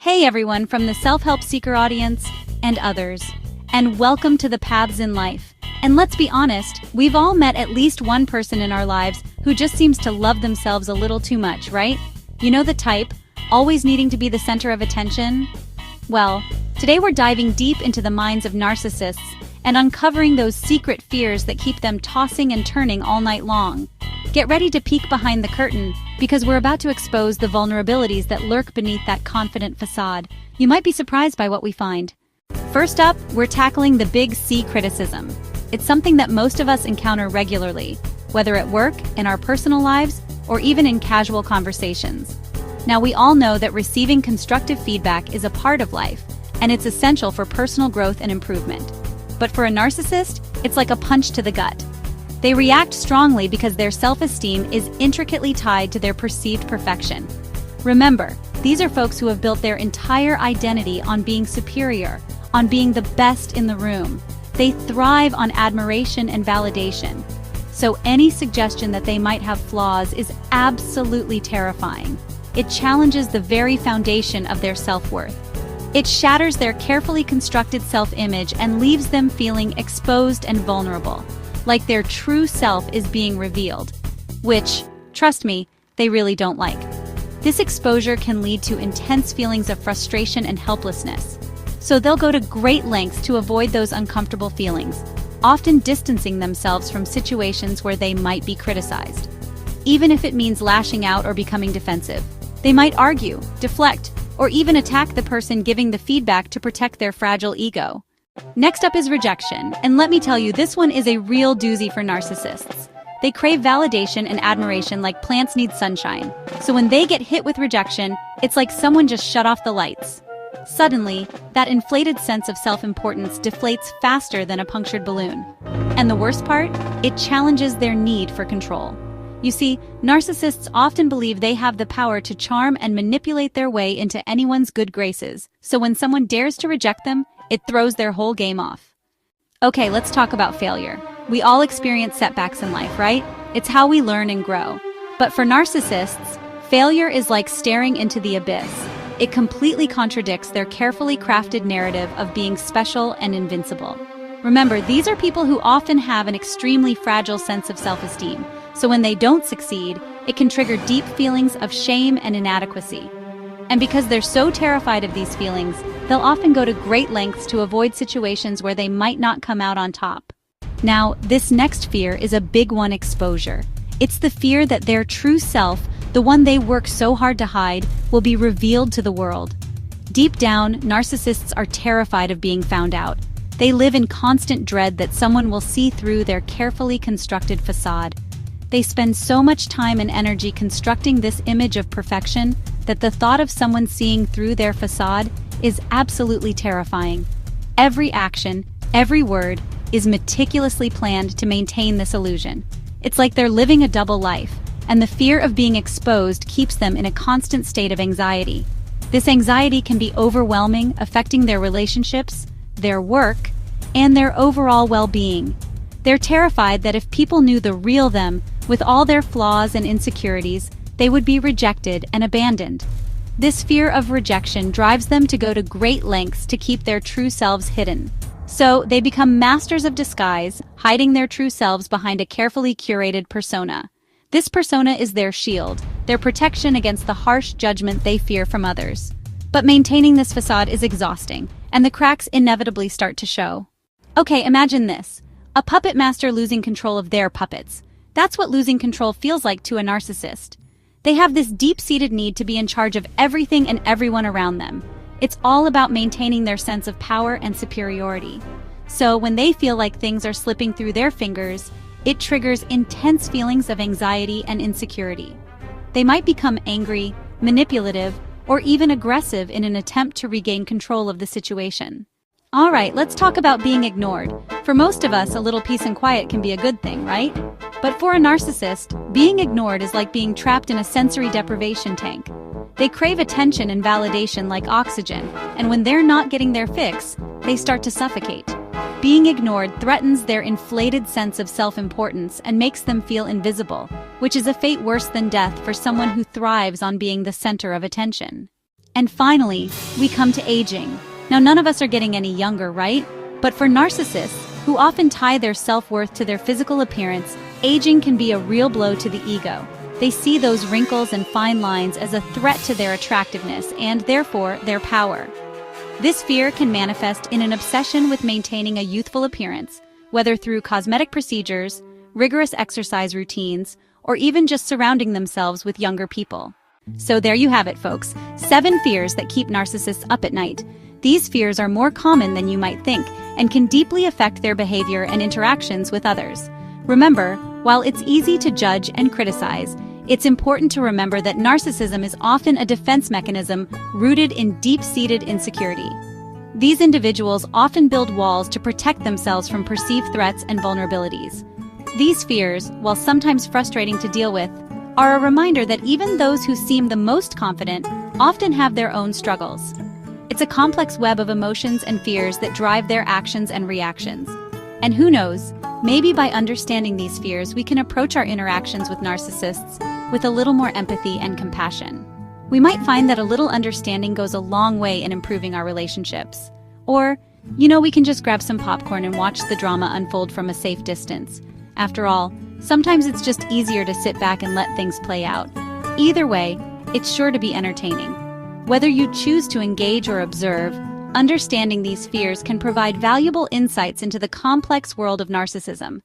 Hey everyone from the self-help seeker audience and others, and welcome to the Paths in Life. And let's be honest, we've all met at least one person in our lives who just seems to love themselves a little too much, right? You know the type, always needing to be the center of attention? Well, today we're diving deep into the minds of narcissists and uncovering those secret fears that keep them tossing and turning all night long. Get ready to peek behind the curtain, because we're about to expose the vulnerabilities that lurk beneath that confident facade. You might be surprised by what we find. First up, we're tackling the big C criticism. It's something that most of us encounter regularly, whether at work, in our personal lives, or even in casual conversations. Now, we all know that receiving constructive feedback is a part of life, and it's essential for personal growth and improvement. But for a narcissist, it's like a punch to the gut. They react strongly because their self-esteem is intricately tied to their perceived perfection. Remember, these are folks who have built their entire identity on being superior, on being the best in the room. They thrive on admiration and validation. So any suggestion that they might have flaws is absolutely terrifying. It challenges the very foundation of their self-worth. It shatters their carefully constructed self-image and leaves them feeling exposed and vulnerable, like their true self is being revealed, which, trust me, they really don't like. This exposure can lead to intense feelings of frustration and helplessness, so they'll go to great lengths to avoid those uncomfortable feelings, often distancing themselves from situations where they might be criticized. Even if it means lashing out or becoming defensive, they might argue, deflect, or even attack the person giving the feedback to protect their fragile ego. Next up is rejection, and let me tell you, this one is a real doozy for narcissists. They crave validation and admiration like plants need sunshine, so when they get hit with rejection, it's like someone just shut off the lights. Suddenly, that inflated sense of self-importance deflates faster than a punctured balloon. And the worst part? It challenges their need for control. You see, narcissists often believe they have the power to charm and manipulate their way into anyone's good graces, so when someone dares to reject them, it throws their whole game off. Okay, let's talk about failure. We all experience setbacks in life, right? It's how we learn and grow. But for narcissists, failure is like staring into the abyss. It completely contradicts their carefully crafted narrative of being special and invincible. Remember, these are people who often have an extremely fragile sense of self-esteem, so when they don't succeed, it can trigger deep feelings of shame and inadequacy. And because they're so terrified of these feelings, they'll often go to great lengths to avoid situations where they might not come out on top. Now, this next fear is a big one: exposure. It's the fear that their true self, the one they work so hard to hide, will be revealed to the world. Deep down, narcissists are terrified of being found out. They live in constant dread that someone will see through their carefully constructed facade. They spend so much time and energy constructing this image of perfection that the thought of someone seeing through their facade is absolutely terrifying. Every action, every word, is meticulously planned to maintain this illusion. It's like they're living a double life, and the fear of being exposed keeps them in a constant state of anxiety. This anxiety can be overwhelming, affecting their relationships, their work, and their overall well-being. They're terrified that if people knew the real them, with all their flaws and insecurities, they would be rejected and abandoned. This fear of rejection drives them to go to great lengths to keep their true selves hidden. So they become masters of disguise, hiding their true selves behind a carefully curated persona. This persona is their shield, their protection against the harsh judgment they fear from others. But maintaining this facade is exhausting, and the cracks inevitably start to show. Okay, imagine this: a puppet master losing control of their puppets. That's what losing control feels like to a narcissist. They have this deep-seated need to be in charge of everything and everyone around them. It's all about maintaining their sense of power and superiority. So when they feel like things are slipping through their fingers, it triggers intense feelings of anxiety and insecurity. They might become angry, manipulative, or even aggressive in an attempt to regain control of the situation. All right, let's talk about being ignored. For most of us, a little peace and quiet can be a good thing, right? But for a narcissist, being ignored is like being trapped in a sensory deprivation tank. They crave attention and validation like oxygen, and when they're not getting their fix, they start to suffocate. Being ignored threatens their inflated sense of self-importance and makes them feel invisible, which is a fate worse than death for someone who thrives on being the center of attention. And finally, we come to aging. Now, none of us are getting any younger, right? But for narcissists, who often tie their self-worth to their physical appearance, aging can be a real blow to the ego. They see those wrinkles and fine lines as a threat to their attractiveness and, therefore, their power. This fear can manifest in an obsession with maintaining a youthful appearance, whether through cosmetic procedures, rigorous exercise routines, or even just surrounding themselves with younger people. So there you have it, folks. 7 fears that keep narcissists up at night. These fears are more common than you might think and can deeply affect their behavior and interactions with others. Remember, while it's easy to judge and criticize, it's important to remember that narcissism is often a defense mechanism rooted in deep-seated insecurity. These individuals often build walls to protect themselves from perceived threats and vulnerabilities. These fears, while sometimes frustrating to deal with, are a reminder that even those who seem the most confident often have their own struggles. It's a complex web of emotions and fears that drive their actions and reactions. And who knows, maybe by understanding these fears, we can approach our interactions with narcissists with a little more empathy and compassion. We might find that a little understanding goes a long way in improving our relationships. Or, we can just grab some popcorn and watch the drama unfold from a safe distance. After all, sometimes it's just easier to sit back and let things play out. Either way, it's sure to be entertaining. Whether you choose to engage or observe, understanding these fears can provide valuable insights into the complex world of narcissism.